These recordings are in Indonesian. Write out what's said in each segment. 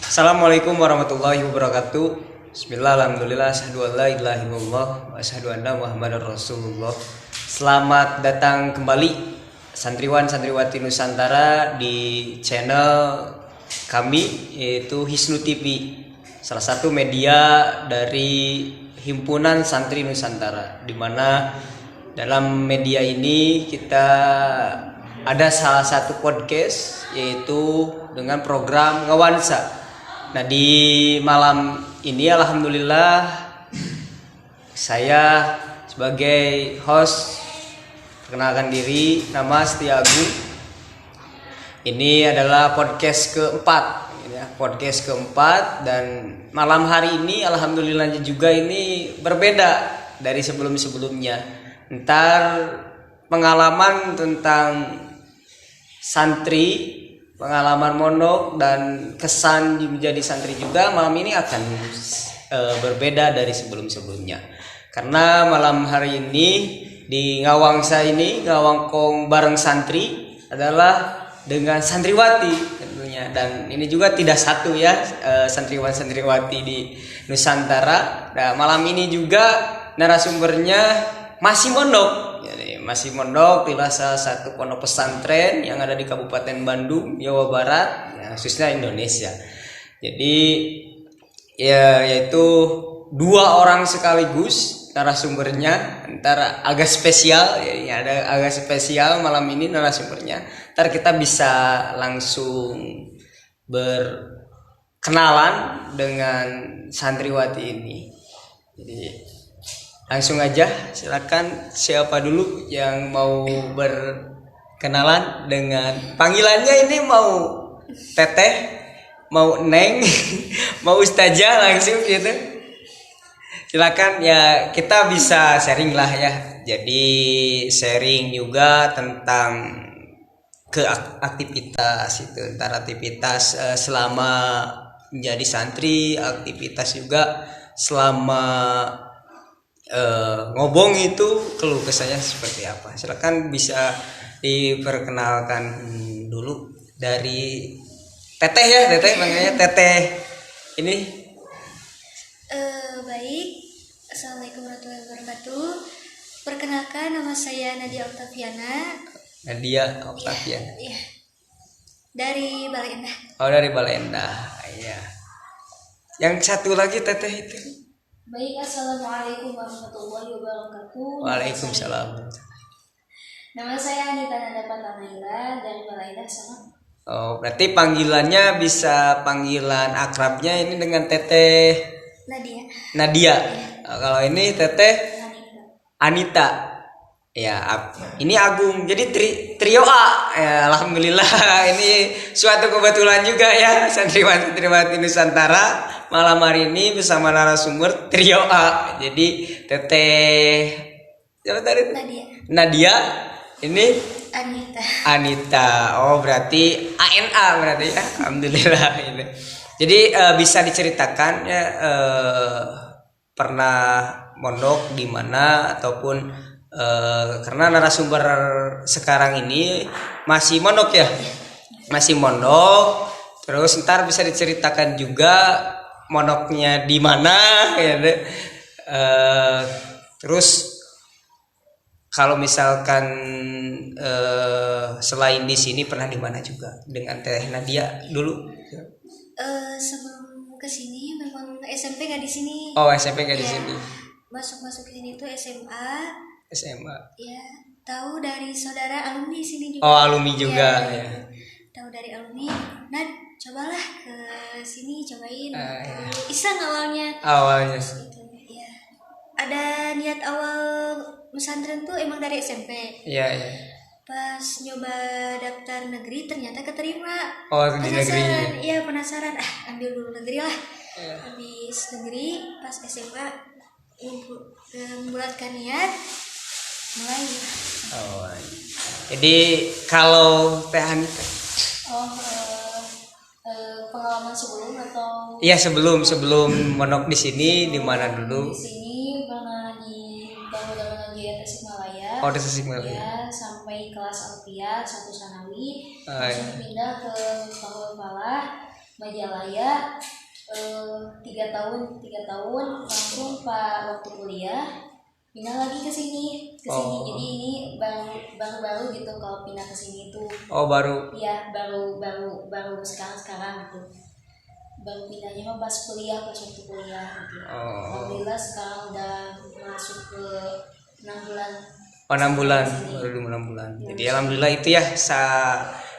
Assalamualaikum warahmatullahi wabarakatuh. Bismillah, alhamdulillah, asyhadu an la ilaha illallah wa asyhadu anna Muhammadar Rasulullah. Selamat datang kembali santriwan santriwati Nusantara di channel kami yaitu Hisnu TV, salah satu media dari Himpunan Santri Nusantara, di mana dalam media ini kita ada salah satu podcast yaitu dengan program Ngawansa. Nah, di malam ini alhamdulillah saya sebagai host perkenalkan diri, nama Setia Agung. Ini adalah podcast keempat, podcast keempat, dan malam hari ini alhamdulillahnya juga ini berbeda dari sebelum-sebelumnya. Ntar pengalaman tentang santri, pengalaman mondok dan kesan menjadi santri juga malam ini akan berbeda dari sebelum-sebelumnya. Karena malam hari ini di Ngawangsa ini, ngawangkong bareng santri adalah dengan santriwati tentunya, dan ini juga tidak satu ya, santriwan-santriwati di Nusantara. Nah, malam ini juga narasumbernya masih mondok. Masih mondok di salah satu pondok pesantren yang ada di Kabupaten Bandung, Jawa Barat, ya, khususnya Indonesia. Jadi ya, yaitu dua orang sekaligus narasumbernya, antara agak spesial, ya, ada agak spesial malam ini narasumbernya. Ntar kita bisa langsung berkenalan dengan santriwati ini. Jadi langsung aja, silakan siapa dulu yang mau berkenalan dengan panggilannya ini, mau teteh, mau neng, mau ustazah, langsung gitu. Silakan ya, kita bisa sharing lah ya. Jadi sharing juga tentang aktivitas itu, antara aktivitas selama menjadi santri, aktivitas juga selama ngobong itu, keluh kesahnya seperti apa. Silakan bisa diperkenalkan dulu dari teteh ya, teteh makanya teteh ini. Baik, assalamualaikum warahmatullahi wabarakatuh. Perkenalkan, nama saya Nadia Octaviana. Nadia Octaviana. Ya. Dari Balai Endah. Oh, dari Balai Endah. Iya. Yang satu lagi teteh itu. Baik, assalamualaikum warahmatullahi wabarakatuh. Waalaikumsalam. Nama saya Anita Nanda Patamaila dari Balai Endah sama. Oh, berarti panggilannya bisa panggilan akrabnya ini dengan teteh Nadia. Oh, kalau ini teteh Anita. Ya, ini Agung. Jadi trio A. Ya, alhamdulillah ini suatu kebetulan juga ya, santriwan-santriwati Nusantara malam hari ini bersama narasumber trio A. Jadi teteh siapa tadi? Nadia. Ini Anita. Oh, berarti ANA berarti ya. Alhamdulillah ini. Jadi bisa diceritakan ya, pernah mondok di mana, ataupun karena narasumber sekarang ini masih mondok ya, masih mondok. Terus ntar bisa diceritakan juga mondoknya di mana ya. Terus kalau misalkan selain di sini pernah di mana juga dengan Teh Nadia dulu? Sebelum ke sini memang SMP nggak di sini. Oh, SMP nggak di sini. Masuk ke sini tuh SMA. Ya, tahu dari saudara alumni sini juga. Oh, alumni juga ya. Tahu dari alumni. Nah, cobalah ke sini, cobain. Ya. Iseng awalnya. Gitu, ya. Ada niat awal pesantren tuh emang dari SMP. Iya. Pas nyoba daftar negeri ternyata keterima. Oh, di negeri. Iya, penasaran. Ambil dulu negeri lah. Habis negeri, pas SMA membulatkan niat, mulai. Oh. Jadi kalau Teh Anita. Pengalaman sebelum atau? Iya, sebelum mondok di sini di mana dulu? Di sini pernah di Bangunan Jaya Tasikmalaya. Oh, di Tasikmalaya. Ya, sampai kelas Alfiah 1 Sanawi. Langsung pindah ke Pangkal Falah. Majalaya 3 tahun langsung pak waktu kuliah pindah lagi ke sini Oh. jadi ini baru gitu kalau pindah ke sini tuh Oh, baru. ya baru sekarang gitu baru pindahnya mah pas waktu kuliah gitu. Oh. Alhamdulillah sekarang udah masuk ke 6 bulan. Oh, 6 bulan, Sini. baru 6 bulan. Jadi alhamdulillah itu ya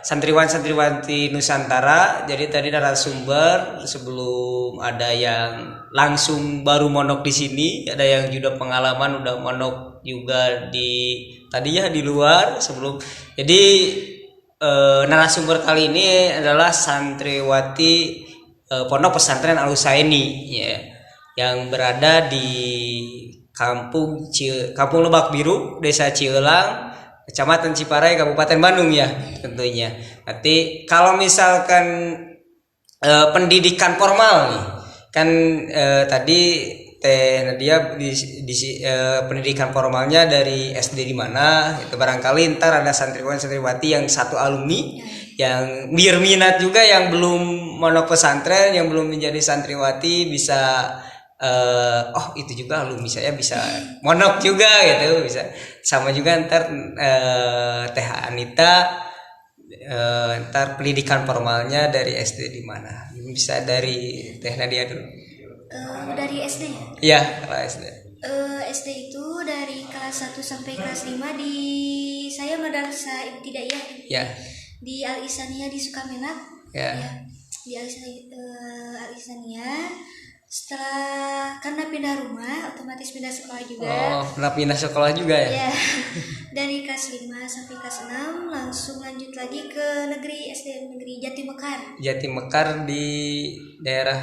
santriwan-santriwati Nusantara. Jadi tadi narasumber sebelum ada yang langsung baru mondok di sini, ada yang juga pengalaman udah mondok juga tadi ya di luar sebelum. Jadi narasumber kali ini adalah santriwati Pondok Pesantren Al Husaini ya, yang berada di Kampung Lebak Biru, Desa Cieulang, Kecamatan Ciparai, Kabupaten Bandung ya tentunya. Nanti kalau misalkan pendidikan formal nih, kan tadi Teh Nadia pendidikan formalnya dari SD di mana? Itu barangkali ntar ada santriwan-santriwati yang satu alumni yang biar minat juga yang belum mondok pesantren, yang belum menjadi santriwati bisa oh itu juga alumni saya bisa mondok juga gitu, bisa sama juga ntar Teh Anita ntar pendidikan formalnya dari SD di mana, bisa dari Teh Nadia dulu. Dari SD Iya, kelas SD. SD itu dari kelas 1 sampai kelas 5 di saya madrasah ibtidaiyah Ya. di Al Ihsaniyah di Sukamenak Ya. di Al Ihsaniyah. Setelah karena pindah rumah otomatis pindah sekolah juga. Oh, pernah pindah sekolah juga ya? Ya, dari kelas 5 sampai kelas 6 langsung lanjut lagi ke SD negeri Jati Mekar. Jati Mekar di daerah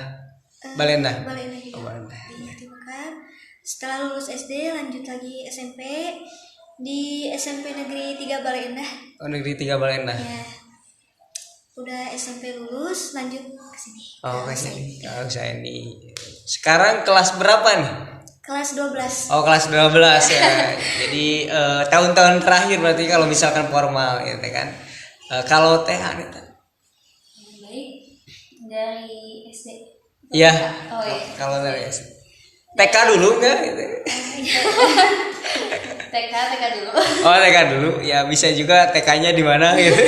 Balenda. Balenda juga. Oh, Balenda. Di Jati Mekar. Setelah lulus SD lanjut lagi SMP di SMP Negeri 3 Balenda. Oh, Negeri 3 Balenda. Ya. Udah SMP lulus lanjut ke sini. Oh, ke sini. Kalau saya ini sekarang kelas berapa nih? Kelas 12. Oh, kelas 12 ya. Jadi tahun-tahun terakhir berarti kalau misalkan formal gitu kan. Kalau Teh Anita. Baik. Dari SD. Iya. Oh iya. Kalau dari SD. TK dulu enggak gitu? TK dulu. Oh, TK dulu. Ya bisa juga TK-nya di mana gitu.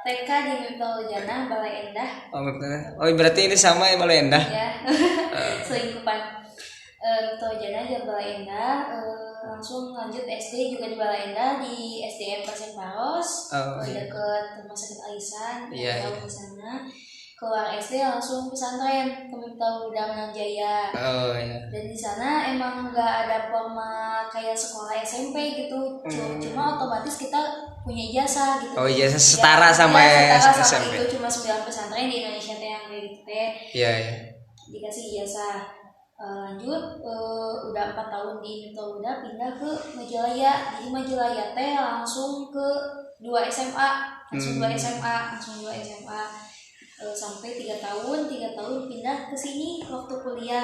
TK di Miftahul Janah Balai Endah. Oh, berarti ini sama ya Balai Endah? Ya. Selingkupan. Miftahul Janah di Balai Endah, langsung lanjut SD juga di Balai Endah di SDM Pasir Paros. Oh, iya. Dekat Rumah Sakit Alisan, Iya, jauh ke sana. Keluar SD langsung pesantren ke Miftahul Huda Jaya. Oh iya. Dan di sana emang nggak ada format kayak sekolah SMP gitu, cuma otomatis kita punya ijazah gitu. Oh, ijazah setara sama setara sama SMP. itu, cuma 9 pesantren di Indonesia teh yang kayak gitu teh Iya, iya. dikasih ijazah. Lanjut udah 4 tahun di Miftahul Huda pindah ke Majalaya. Di Majalaya teh langsung ke 2 SMA, langsung 2 SMA. Sampai 3 tahun pindah ke sini waktu kuliah.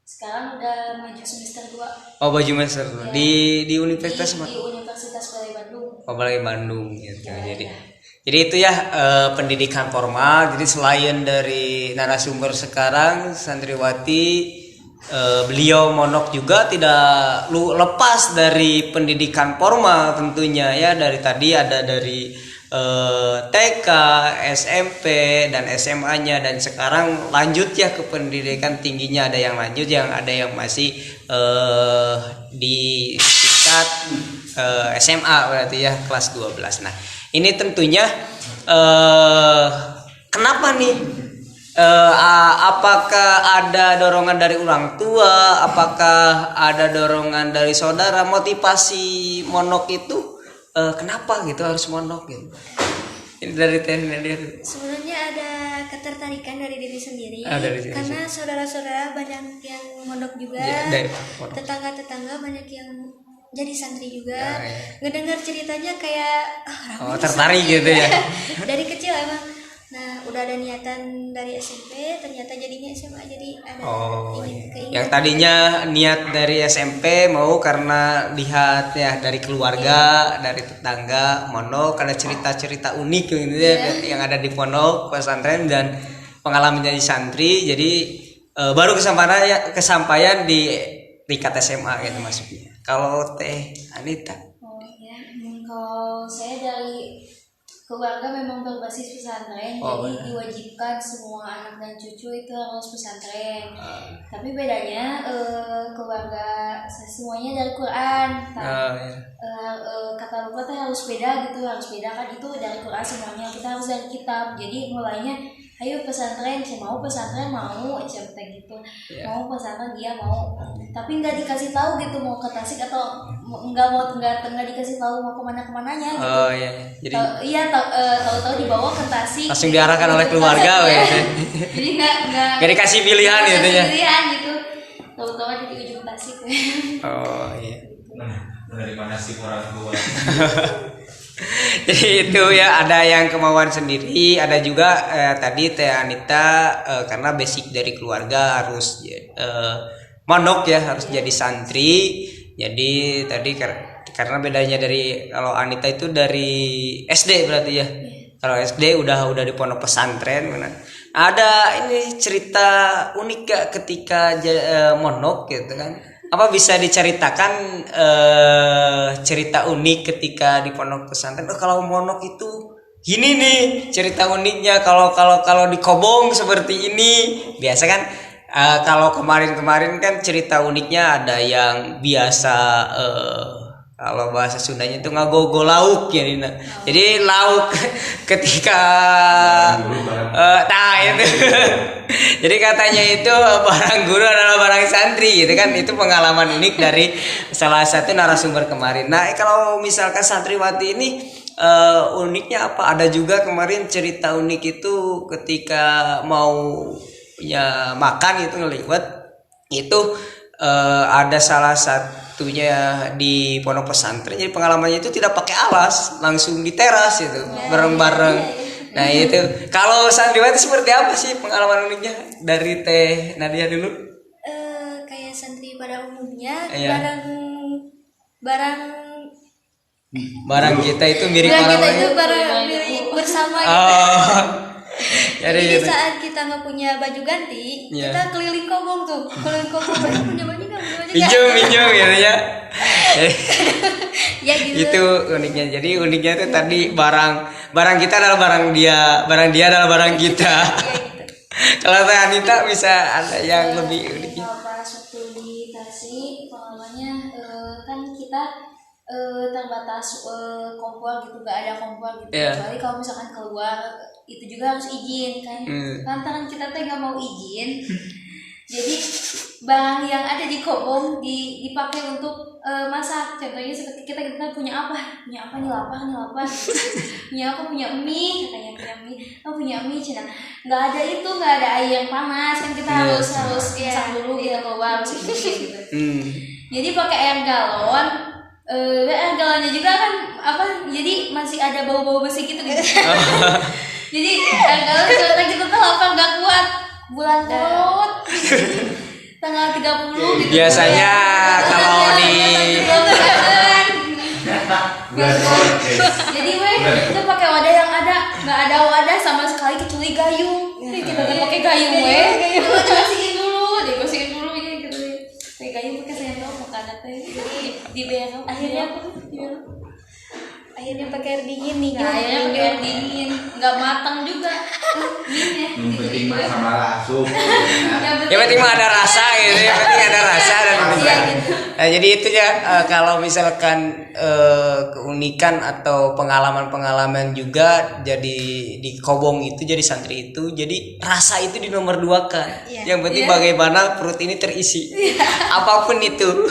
Sekarang udah maju semester 2. Oh, baju master Ya. di Universitas di Universitas Balai Bandung. Oh, Balai Bandung gitu. Ya, Jadi itu ya pendidikan formal. Jadi selain dari narasumber sekarang santriwati beliau mondok juga tidak lepas dari pendidikan formal tentunya ya. Dari tadi ada dari TK, SMP dan SMA-nya, dan sekarang lanjut ya ke pendidikan tingginya, ada yang lanjut, yang ada yang masih di tingkat SMA berarti ya kelas 12. Nah, ini tentunya kenapa nih? Apakah ada dorongan dari orang tua? Apakah ada dorongan dari saudara? Motivasi mondok itu kenapa gitu harus mondok gitu? Ini dari Teh Nadia. Sebenarnya ada ketertarikan dari diri sendiri, Dari diri karena saudara-saudara banyak yang mondok juga, Ya, mondok. tetangga-tetangga banyak yang jadi santri juga. Ah, iya. Ngedengar ceritanya kayak Oh, tertarik gitu ya. Dari kecil emang. Nah, udah ada niatan dari SMP, ternyata jadinya SMA, jadi ada keinginan. Yang tadinya niat dari SMP mau karena lihat ya dari keluarga, dari tetangga mondok, ada cerita-cerita unik gitu ya yang ada di pondok pesantren, dan pengalaman jadi santri, jadi baru kesampaian di tingkat SMA gitu maksudnya. Kalau Teh Anita? Oh ya, kalau saya dari keluarga memang berbasis pesantren, jadi diwajibkan semua anak dan cucu itu harus pesantren. Tapi bedanya keluarga semuanya dari Quran. Kata lupa tuh harus beda gitu, harus beda kan, itu dari Quran semuanya, kita harus dari kitab. Jadi mulainya ayo pesantren, mau pesantren mau teh gitu, mau pesantren dia mau, tapi nggak dikasih tahu gitu mau ke Tasik atau nggak dikasih tahu mau kemananya gitu. Oh iya, jadi tahu-tahu dibawa ke Tasik langsung diarahkan oleh keluarga jadi nggak dikasih pilihan gitu ya. Pilihan gitu, tahu-tahu ada di ujung Tasik. Oh iya. Dari mana sih orang tua? Jadi itu ya, ada yang kemauan sendiri, ada juga tadi Teh Anita karena basic dari keluarga harus mondok ya, harus jadi santri. Jadi tadi karena bedanya dari kalau Anita itu dari SD berarti ya. Kalau SD udah di pondok pesantren. Ada ini cerita unik gak ketika mondok gitu kan? Apa bisa diceritakan cerita unik ketika di pondok pesantren? Kalau mondok itu gini nih cerita uniknya, kalau di Kobong seperti ini. Biasa kan kalau kemarin kan cerita uniknya ada yang biasa kalau bahasa Sundanya itu ngagogo lauk ya Dina. Jadi lauk ketika itu. Jadi katanya itu barang guru adalah barang santri gitu kan. Itu pengalaman unik dari salah satu narasumber kemarin. Nah, kalau misalkan santriwati ini uniknya apa? Ada juga kemarin cerita unik itu ketika mau ya makan itu ngeliwat itu ada salah satunya di pondok pesantren. Jadi pengalamannya itu tidak pakai alas, langsung di teras itu bareng-bareng. Nah itu kalau santriwati seperti apa sih pengalaman uniknya dari Teh Nadia dulu? Kayak santri pada umumnya barang kita itu mirip kita orang itu barang milik bersama gitu. Jadi gitu. saat kita nggak punya baju ganti, kita keliling Kobong tuh, punya baju nggak? Minjem gitu ya. Ya gitu. Itu uniknya. Jadi uniknya itu tadi barang kita adalah barang dia adalah barang kita. Kalau Teh Anita bisa ada yang lebih uniknya. Pas waktu di Tasik pengalamannya kan kita terbatas kompor gitu, gak ada kompor gitu. Kecuali kalau misalkan keluar itu juga harus izin kan. Lantaran kita tuh nggak mau izin. Jadi barang yang ada di Kobong dipakai untuk masak. Contohnya seperti kita punya apa nih lapar. punya mie, katanya punya mie Cina. Nggak ada air yang panas kan, kita harus masak dulu gitu keluar harus izin gitu. Jadi pakai air galon. Air galonnya juga kan jadi masih ada bau-bau besi gitu. Jadi air galon kita tuh lapar nggak kuat. Bulan Kolot tanggal 30 gitu. Biasanya kalau di jadi itu pakai wadah yang nggak ada wadah sama sekali kecuali gayung. Kita pakai gayung digosikin dulu gitu. Pakai gayung pakai sendok makanan teh di berok. Akhirnya pakai air dingin nih. Akhirnya pakai air dingin, nggak matang juga. Yang penting mah sama langsung. yang penting mah ada rasa gitu, yang penting ada rasa dan nah, jadi itu ya kalau misalkan keunikan atau pengalaman juga jadi di Kobong itu jadi santri itu, jadi rasa itu di nomor 2 kan. Yang penting bagaimana perut ini terisi. Apapun itu.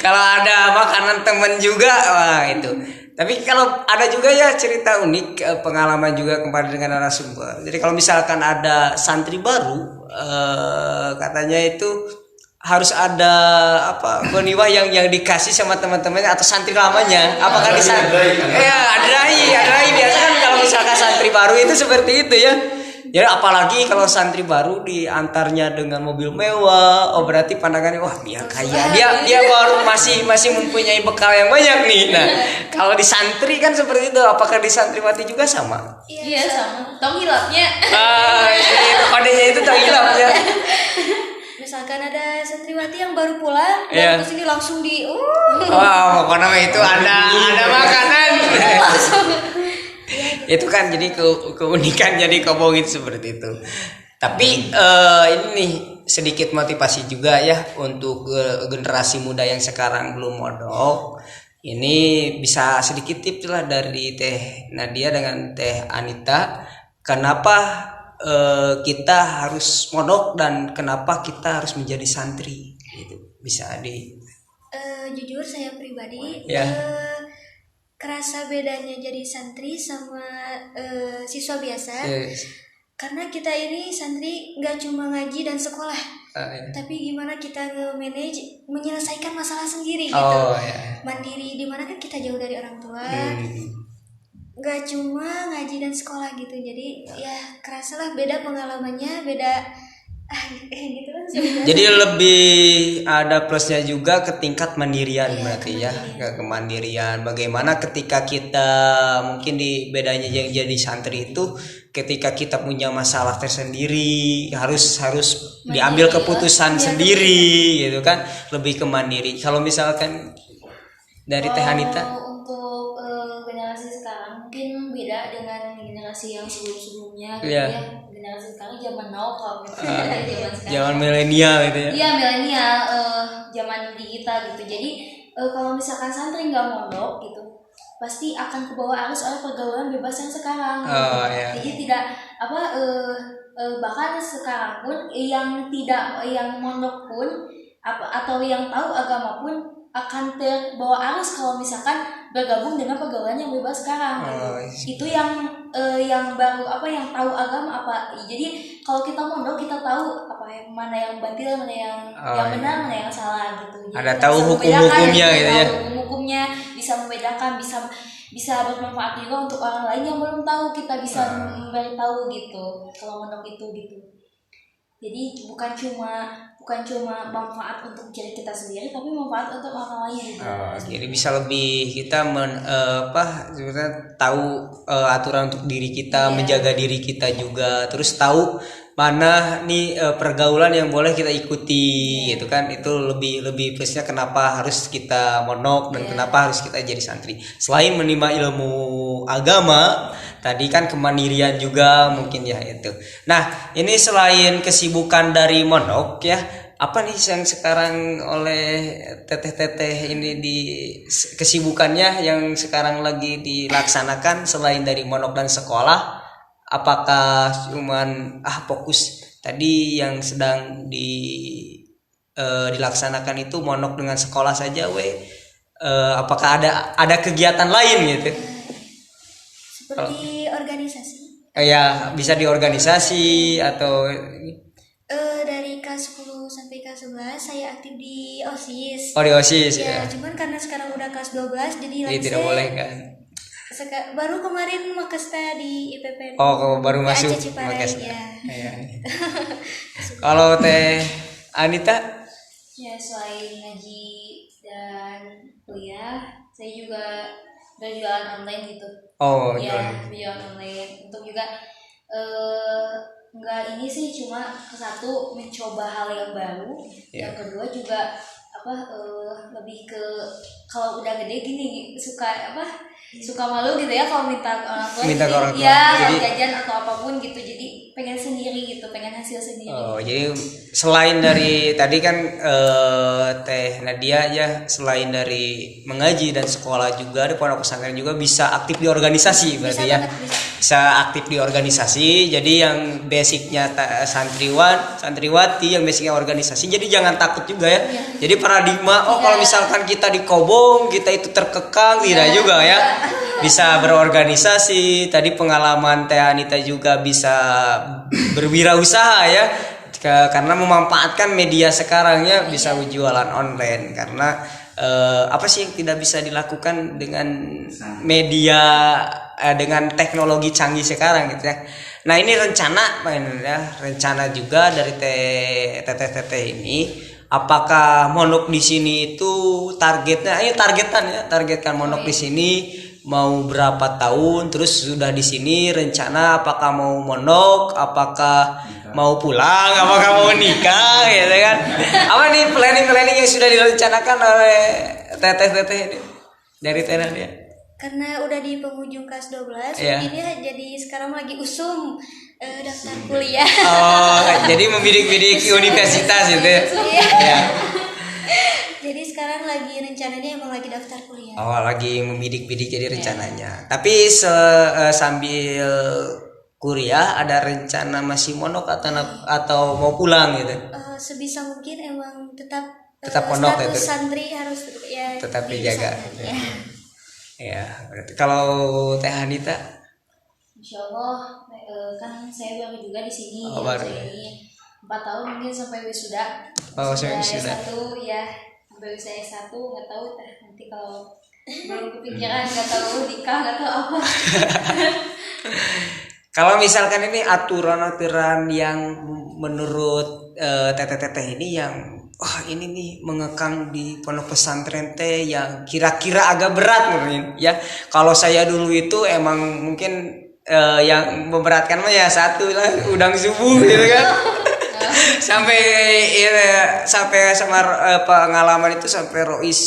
Kalau ada makanan temen juga, wah itu. Tapi kalau ada juga ya cerita unik pengalaman juga kemarin dengan narasumber. Jadi kalau misalkan ada santri baru, katanya itu harus ada beniwah yang dikasih sama teman-temannya atau santri lamanya. Apakah di sana? Ya, adrai biasa kan kalau misalkan santri baru itu seperti itu ya. Jadi apalagi kalau santri baru diantarnya dengan mobil mewah, oh berarti pandangannya wah dia kaya, dia baru masih mempunyai bekal yang banyak nih. Nah kalau di santri kan seperti itu, apakah di santriwati juga sama? Iya sama. Tong hilapnya. Itu kodenya itu tong hilapnya. Misalkan ada santriwati yang baru pulang, Iya. ke sini langsung Wah pokoknya itu ada makanan. Itu kan jadi keunikan jadi kobongit seperti itu. Tapi ini nih sedikit motivasi juga ya untuk generasi muda yang sekarang belum mondok. Ini bisa sedikit tips lah dari Teh Nadia dengan Teh Anita. Kenapa kita harus mondok dan kenapa kita harus menjadi santri? Gitu. Bisa jujur saya pribadi Ya. kerasa bedanya jadi santri sama siswa biasa. Karena kita ini santri nggak cuma ngaji dan sekolah, Ya. tapi gimana kita nge-manage menyelesaikan masalah sendiri gitu. Oh ya. Mandiri, dimana kan kita jauh dari orang tua, nggak cuma ngaji dan sekolah gitu. Jadi ya kerasalah beda pengalamannya, beda gitu kan. Jadi lebih ada plusnya juga ke tingkat mandirian berarti ya, ke kemandirian. Bagaimana ketika kita mungkin di bedanya yang jadi santri itu ketika kita punya masalah tersendiri harus diambil keputusan sendiri gitu kan, lebih ke mandiri. Kalau misalkan dari Teh Anita Untuk generasi sekarang mungkin beda dengan generasi yang sebelumnya gitu Iya. ya. Generasi sekarang zaman now kalau misalnya zaman sekarang. zaman milenial gitu ya. Iya milenial, zaman digital gitu. Jadi kalau misalkan santri nggak mondok gitu, pasti akan kebawa arus oleh pergaulan bebas yang sekarang. Oh, iya. Jadi tidak bahkan sekarang pun yang mondok pun atau yang tahu agama pun akan terbawa arus kalau misalkan bergabung dengan pergaulan yang bebas sekarang. Oh, Itu yang baru yang tahu agama apa. Jadi kalau kita mondok kita tahu mana yang batil, mana yang benar, mana yang salah gitu. Jadi Ada kita tahu bisa hukum-hukumnya membedakan, gitu ya. tahu hukum-hukumnya, bisa membedakan, bisa bermanfaat juga untuk orang lain yang belum tahu, kita bisa memberitahu gitu kalau mondok itu gitu. Jadi bukan cuma manfaat untuk diri kita sendiri, tapi manfaat untuk orang lain juga. Jadi bisa lebih kita sebenarnya tahu aturan untuk diri kita, menjaga diri kita juga, terus tahu mana nih pergaulan yang boleh kita ikuti gitu kan. Itu lebih plusnya kenapa harus kita mondok dan kenapa harus kita jadi santri. Selain menimba ilmu agama, tadi kan kemandirian juga mungkin ya itu. Nah, ini selain kesibukan dari mondok ya, apa nih yang sekarang oleh teteh-teteh ini di kesibukannya yang sekarang lagi dilaksanakan selain dari mondok dan sekolah? Apakah cuman fokus tadi yang sedang dilaksanakan itu mondok dengan sekolah saja apakah ada kegiatan lain gitu? Seperti organisasi. Ya bisa di organisasi atau Dari kelas 10 sampai kelas 11 saya aktif di OSIS. di OSIS ya. Cuman karena sekarang udah kelas 12 jadi Jadi tidak boleh kan? baru kemarin Makesta di IPP. Baru masuk Ciparai, Makesta. ya. Iya. Kalau Teh Anita? Ya selain ngaji dan kuliah, saya juga berjualan online gitu. Jualan. Berjualan online untuk juga enggak ini sih cuma satu mencoba hal yang baru, yang kedua juga lebih ke kalau udah gede gini suka malu gitu ya kalau minta orang tua Minta ke orang tua. jadi jajan atau apapun gitu, jadi pengen sendiri gitu, pengen hasil sendiri. Jadi selain dari tadi kan Teh Nadia ya, selain dari mengaji dan sekolah juga di pondok pesantren juga bisa aktif di organisasi berarti ya. Bisa aktif di organisasi. Jadi yang basicnya santriwati yang basicnya organisasi. Jadi jangan takut juga ya. Jadi paradigma kalau misalkan kita di Kobong kita itu terkekang tidak juga ya. Bisa berorganisasi. Tadi pengalaman Teh Anita juga bisa berwirausaha ya. Karena memanfaatkan media sekarang ya, bisa jualan online. Karena apa sih yang tidak bisa dilakukan dengan media dengan teknologi canggih sekarang gitu ya. Nah ini rencana ya, rencana juga dari teteh ini. Apakah monok di sini itu targetnya? Ayo targetkan monok di sini mau berapa tahun? Terus sudah di sini rencana apakah mau monok? Apakah mau pulang? Apakah mau nikah? Gitu kan? Apa nih planning yang sudah direncanakan oleh teteh ini dari Tena dia? Karena udah di penghujung kelas 12, Iya. mungkin ya jadi sekarang lagi usum daftar kuliah. Oh, jadi membidik-bidik universitas gitu ya? Iya. Ya. Jadi sekarang lagi rencananya emang lagi daftar kuliah. Oh, lagi membidik-bidik jadi rencananya. Tapi sambil kuliah ada rencana masih monok atau mau pulang gitu? Sebisa mungkin emang Tetap pondok status itu. santri harus ya Tetap di dijaga. sana, ya. Ya, berarti kalau Teh Anita, Insya Allah kan saya baru juga di sini. Oh, baru. Saya ini 4 tahun mungkin sampai wisuda. Oh, sampai wisuda. S1 ya, sampai wisuda S1 nggak tahu nanti kalau belum kepikiran nggak tahu nikah nggak tahu apa. kalau misalkan ini aturan-aturan yang menurut teteh-teteh ini yang ini nih mengekang di pondok pesantren teh yang kira-kira agak berat mungkin ya. Kalau saya dulu itu emang mungkin yang memberatkan mah ya satu lah udang subuh gitu kan. sampai sama pengalaman itu sampai Rois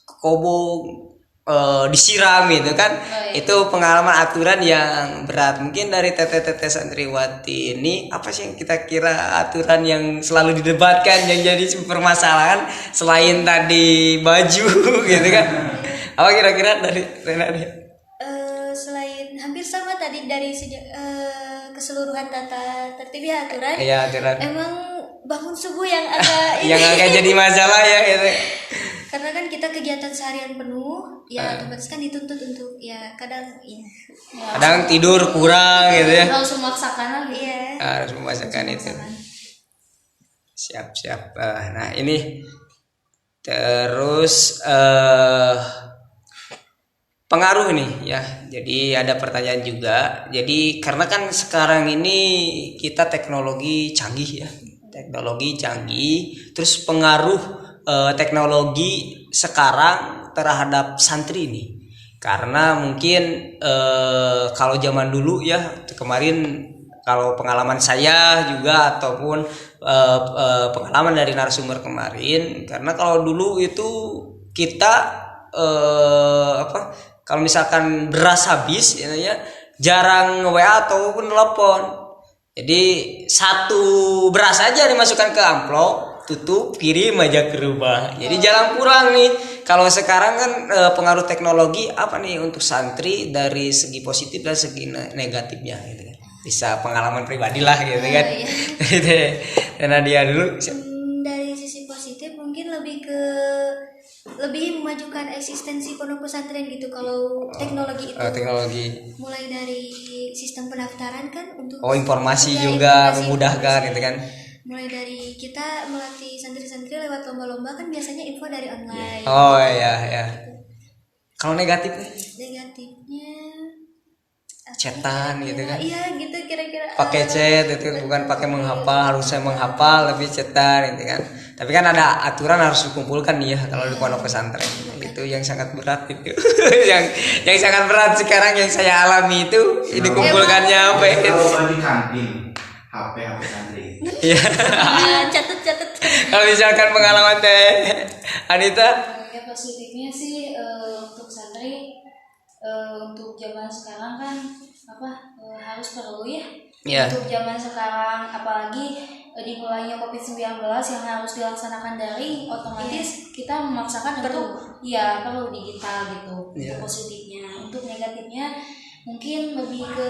Kobong disiram gitu kan. Itu pengalaman aturan yang berat. Mungkin dari teteh-teteh santriwati ini apa sih yang kita kira aturan yang selalu didebatkan yang jadi permasalahan selain tadi baju gitu kan? Apa kira-kira dari Renadi? Selain hampir sama tadi dari keseluruhan tata tertib ya aturan. Iya, aturan. Emang bangun subuh yang agak yang agak jadi masalah ya gitu. Karena kan kita kegiatan seharian penuh, ya otomatis kan dituntut untuk ya kadang ya. Kadang tidur kurang gitu ya. Harus memaksakan lagi. Iya. Harus memaksakan itu. Siap. Nah ini terus pengaruh nih ya. Jadi ada pertanyaan juga. Jadi karena kan sekarang ini kita teknologi canggih ya. Teknologi canggih. Terus pengaruh teknologi sekarang terhadap santri ini. Karena mungkin kalau zaman dulu ya kemarin kalau pengalaman saya juga ataupun pengalaman dari narasumber kemarin, karena kalau dulu itu kita kalau misalkan beras habis ya jarang WA ataupun telepon. Jadi satu beras aja dimasukkan ke amplop, tutup, kirim aja ke rumah. Jadi jarang kurang nih. Kalau sekarang kan pengaruh teknologi apa nih untuk santri dari segi positif dan segi negatifnya gitu kan. Bisa pengalaman pribadi lah gitu kan. Iya. Karena dia dulu Dari sisi positif mungkin lebih memajukan eksistensi pondok pesantren gitu. Kalau teknologi itu teknologi. mulai dari sistem pendaftaran kan untuk Informasi ya, juga informasi. memudahkan gitu kan. Mulai dari kita melatih santri-santri lewat lomba-lomba kan biasanya info dari online. Oh iya. Kalau negatifnya Negatifnya chatan gitu kan. Iya gitu kira-kira. Pakai chat itu bukan pakai menghafal, harusnya menghafal lebih chatan gitu kan. Tapi kan ada aturan harus dikumpulkan nih ya kalau di pondok pesantren. Itu yang sangat berat itu. yang sangat berat sekarang yang saya alami itu dikumpulkannya apa ya? Kalau di kantin HP santri. Iya. Catat. Kalau misalkan pengalaman Teh Anita, Ya positifnya sih untuk santri untuk zaman sekarang kan harus perlu ya. Iya. Untuk zaman sekarang apalagi dimulainya COVID-19 yang harus dilaksanakan daring, otomatis kita memaksakan untuk perlu digital gitu. Iya. Untuk positifnya. Untuk negatifnya mungkin lebih ke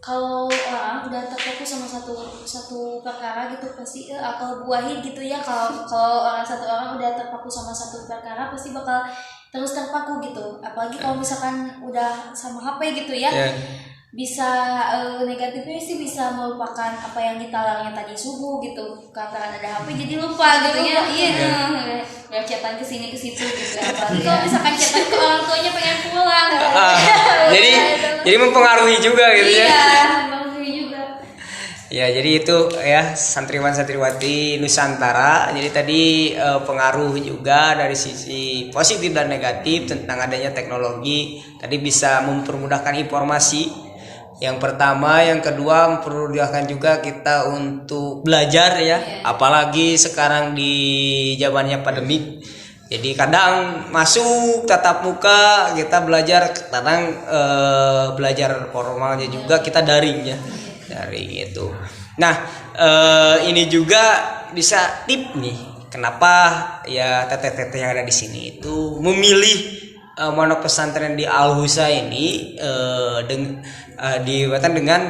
kalau orang udah terfokus sama satu perkara gitu pasti akal buahin gitu ya. Kalau satu orang udah terfokus sama satu perkara pasti bakal terus terpaku gitu. Apalagi kalau misalkan udah sama HP gitu ya. Yeah. Bisa negatifnya sih bisa melupakan apa yang kita larangnya tadi subuh gitu. Karena ada HP jadi lupa gitu ya. Iya. Chatan ke sini ke situ gitu. Apalagi kalau misalkan chatan ke orang tuanya pengen pulang. jadi mempengaruhi juga gitu ya. Iya, mempengaruhi juga. Ya, jadi itu ya santriwan santriwati Nusantara. Jadi tadi pengaruh juga dari sisi positif dan negatif tentang adanya teknologi. Tadi bisa mempermudahkan informasi. Yang pertama, yang kedua mempermudahkan juga kita untuk belajar ya. Apalagi sekarang di zamannya pandemik. Jadi kadang masuk tatap muka kita belajar, kadang belajar formalnya juga kita daring ya. Dari itu. Nah, ini juga bisa tip nih. Kenapa ya teteh-teteh yang ada di sini itu memilih pondok pesantren di Al Husa ini dibandingkan dengan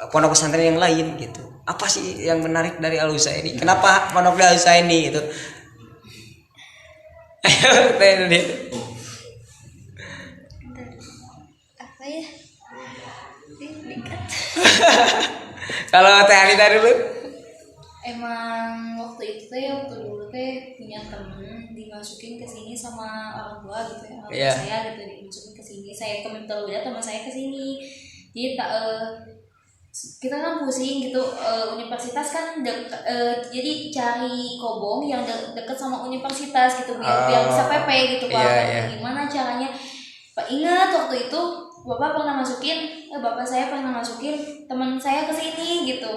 pondok pesantren yang lain gitu. Apa sih yang menarik dari Al Husa ini? Kenapa pondok Al Husa ini gitu? Apa ya? Dekat. Kalau Teh Anita dulu? Emang waktu itu teh waktu dulu teh punya temen dimasukin ke sini sama orang tua gitu ya, orang tua Iya. saya gitu dimasukin ke sini, saya ke Mental udah teman saya ke sini, jadi kita kan pusing gitu, universitas kan jadi cari kobong yang deket sama universitas gitu biar bisa PP gitu Pak. Iya. Gimana caranya Pak? Ingat waktu itu bapak saya pernah masukin teman saya ke sini gitu,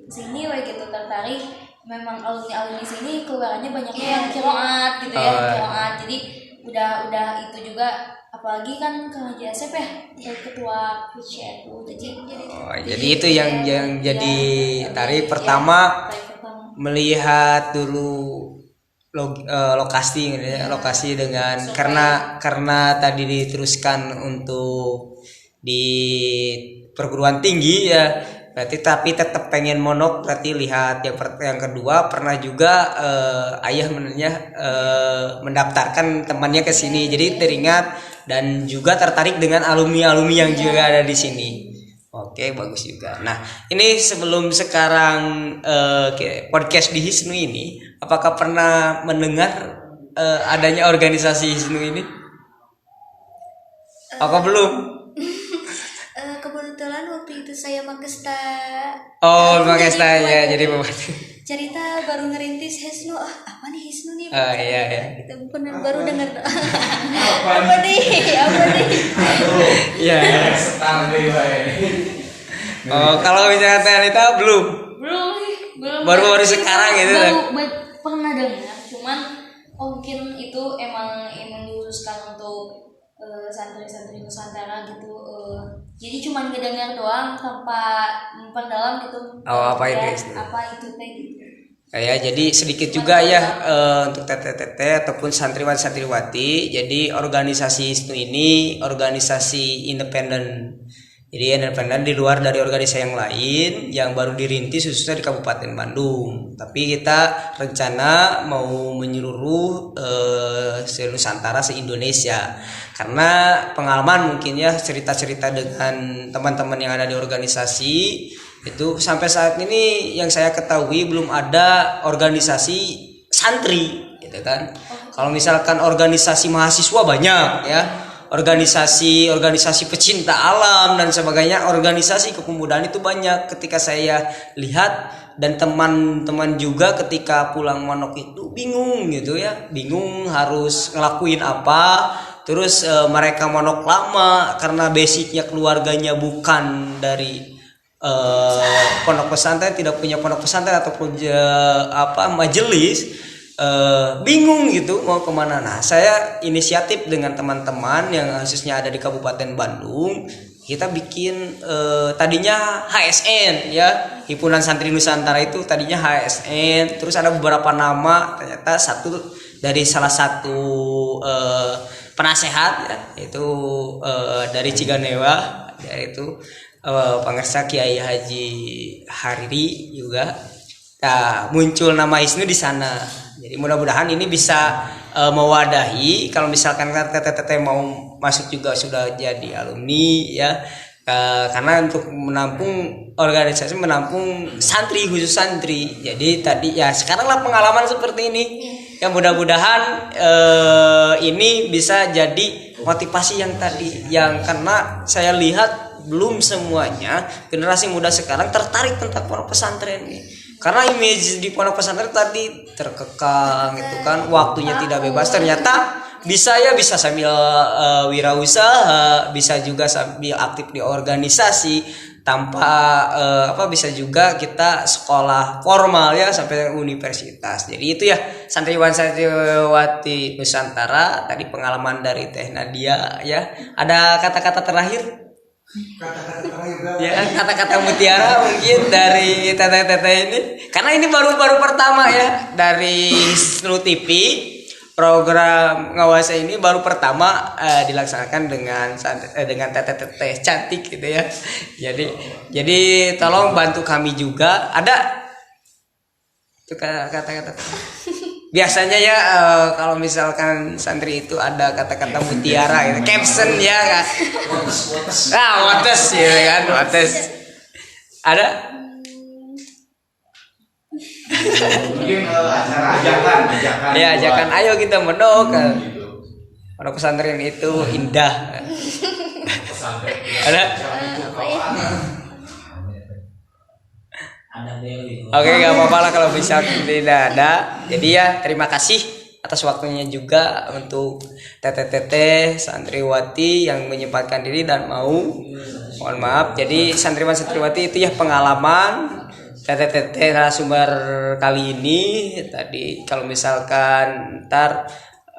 sini gitu tertarik. Memang alumni sini keluarannya banyaknya yang kiroat gitu ya, kiroat. Jadi udah itu juga, apalagi kan Kang Haji Asep ya ketua PCNU, Jadi itu yang jadi tarik pertama, melihat dulu lokasi gitu ya, lokasi dengan karena tadi diteruskan untuk di perguruan tinggi ya, berarti tapi tetap pengen monok, berarti lihat yang kedua pernah juga ayah mendaftarkan temannya ke sini, jadi teringat dan juga tertarik dengan alumni yang juga ada di sini. Oke, bagus juga. Nah, ini sebelum sekarang podcast di Hisnu ini, apakah pernah mendengar adanya organisasi Hisnu ini? Apa belum? Kebetulan waktu itu saya Makesta. Oh, Makesta ya, jadi cerita baru ngerintis Hisnu. Apa nih Hisnu nih? Iya. Kita benar baru dengar. Apa nih? Iya. Oh, kalau misalnya Teh Anita belum. Baru sekarang gitu. Pernah dengar, cuman mungkin itu emang dihususkan untuk santri-santri Nusantara gitu. Jadi cuman ngedengar doang tanpa memperdalam gitu. Apa itu? Apa itu teh gitu. Ya, jadi sedikit juga ya untuk teteh-teteh ataupun santriwan-santriwati. Jadi organisasi Hisnu ini organisasi independen. Jadi independen di luar dari organisasi yang lain yang baru dirintis khususnya di Kabupaten Bandung. Tapi kita rencana mau menyeluruh se-Nusantara, se-Indonesia. Karena pengalaman mungkin ya, cerita-cerita dengan teman-teman yang ada di organisasi itu sampai saat ini yang saya ketahui belum ada organisasi santri gitu kan. Kalau misalkan organisasi mahasiswa banyak ya, organisasi pecinta alam dan sebagainya, organisasi kepemudaan itu banyak. Ketika saya lihat dan teman-teman juga ketika pulang monok itu bingung gitu ya, bingung harus ngelakuin apa. Terus mereka monok lama karena basicnya keluarganya bukan dari pondok pesantren, tidak punya pondok pesantren ataupun majelis, bingung gitu mau kemana. Nah, saya inisiatif dengan teman-teman yang khususnya ada di Kabupaten Bandung, kita bikin tadinya HSN ya, Himpunan Santri Nusantara itu tadinya HSN, terus ada beberapa nama, ternyata satu dari salah satu penasehat ya, itu dari Ciganewa, yaitu Pangersa Kiai Haji Hariri juga. Nah, muncul nama Hisnu di sana. Jadi mudah-mudahan ini bisa mewadahi kalau misalkan teteh-teteh mau masuk juga sudah jadi alumni ya. Karena untuk menampung organisasi, menampung santri, khusus santri. Jadi tadi ya sekaranglah pengalaman seperti ini. Ya mudah-mudahan ini bisa jadi motivasi yang tadi, yang karena saya lihat belum semuanya generasi muda sekarang tertarik tentang pondok pesantren ini. Karena image di pondok pesantren tadi terkekang itu kan, waktunya tidak bebas. Ternyata bisa sambil wirausaha, bisa juga sambil aktif di organisasi, tanpa bisa juga kita sekolah formal ya sampai universitas. Jadi itu ya santriwan santriwati Nusantara, tadi pengalaman dari Teh Nadia ya. Ada kata-kata terakhir? Kata-kata terakhir Ya, kata-kata mutiara mungkin dari teteh-teteh ini. Karena ini baru pertama ya dari Snu TV. Program ngawasa ini baru pertama dilaksanakan dengan teteh-teteh cantik gitu ya. Jadi tolong bantu kami juga. Ada itu kata-kata. Biasanya ya kalau misalkan santri itu ada kata-kata mutiara gitu, caption ya kan. Wates gitu kan, wates. Ada? mungkin acara ajakan. Ya, ajakan ayo kita mondok. Gitu. Pondok pesantren itu indah. Ada? Oke, gak apa-apa lah kalau bisa tidak ada. Jadi ya terima kasih atas waktunya juga untuk teteh-teteh santriwati yang menyempatkan diri dan mau. Mohon maaf. Jadi santriwati itu ya pengalaman teteh-teteh narasumber kali ini. Tadi kalau misalkan ntar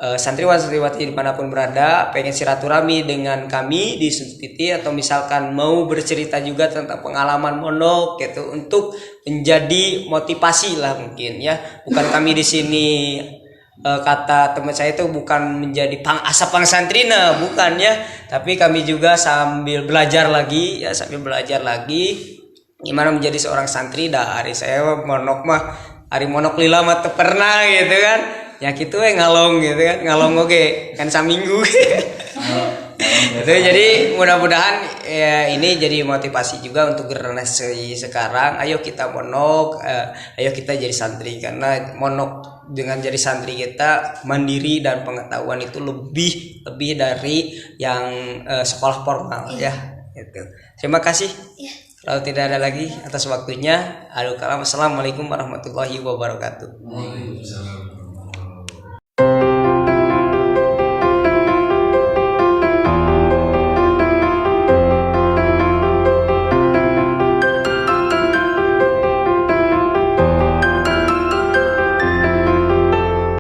santriwan-santriwati dimanapun berada pengen silaturahmi dengan kami di Suntiti, atau misalkan mau bercerita juga tentang pengalaman mondok gitu untuk menjadi motivasi lah mungkin ya. Bukan kami di sini kata teman saya itu bukan menjadi pang santrina, bukan ya, tapi kami juga sambil belajar lagi gimana menjadi seorang santri. Dari saya mondok mah hari mondok lila mah teu pernah gitu kan. Ya gitu ngalong gitu kan, ngalong oke kan saminggu. Itu jadi mudah-mudahan ya, ini jadi motivasi juga untuk generasi sekarang. Ayo kita mondok, ayo kita jadi santri, karena mondok dengan jadi santri kita mandiri dan pengetahuan itu lebih dari yang sekolah formal ya. Gitu. Terima kasih. Kalau tidak ada lagi atas waktunya, assalamualaikum warahmatullahi wabarakatuh.